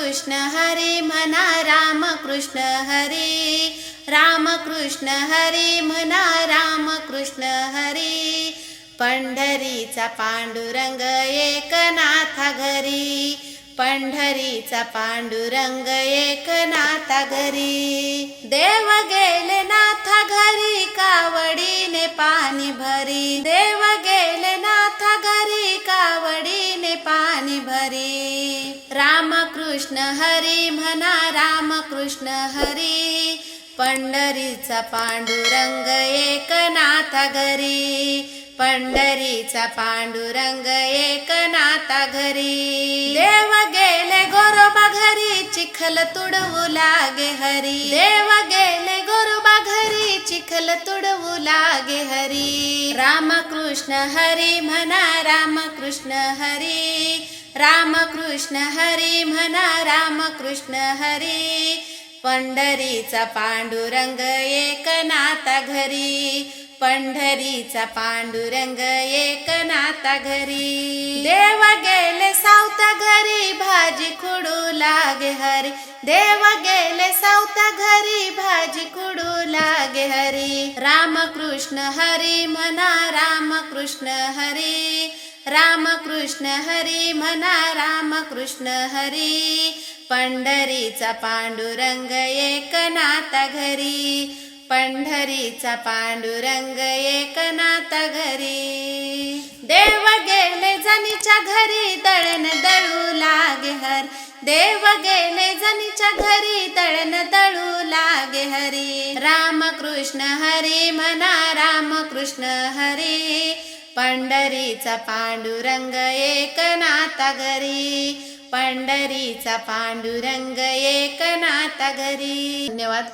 कृष्ण हरी म्हणा रामकृष्ण हरी, रामकृष्ण हरी म्हणा रामकृष्ण हरी. पंढरीचा पांडुरंग एकनाथा घरी, पंढरीचा पांडुरंग एकनाथा घरी. देव गेले नाथा घरी कावडीने पाणी भरी, देव गेले नाथा घरी कावडीने पाणी भरी. रामकृष्ण हरी म्हणा रामकृष्ण हरी, पंढरीचा पांडुरंग एकनाथा घरी, पंढरीचा पांडुरंग एकनाथा घरी. देव गेले गोरोबा घरी चिखल तुडवू लागे हरी, देव गेले गोरोबा घरी चिखल तुडवू लागे हरी. रामकृष्ण हरी म्हणा रामकृष्ण हरी, रामकृष्ण हरी म्हणा रामकृष्ण हरी. पंढरीचा पांडुरंग एकनाथा घरी, पंढरीचा पांडुरंग एकनाथा घरी. देव गेले सावता घरी भाजी खुडू लागे हरी, देव गेले सावता घरी भाजी खुडू लागे हरी. रामकृष्ण हरी म्हणा रामकृष्ण हरी, रामकृष्ण हरी म्हणा रामकृष्ण हरी. पंढरीचा पांडुरंग एकनाथा घरी, पंढरीचा पांडुरंग एकनाथा घरी. देव गेले जनीच्या घरी दळण दळू लागे हरी, देव गेले जनीच्या घरी दळण दळू लागे हरी. रामकृष्ण हरी म्हणा रामकृष्ण हरी, पंढरीचा पांडुरंग एकनाथा घरी, पंढरीचा पांडुरंग एकनाथा घरी. धन्यवाद.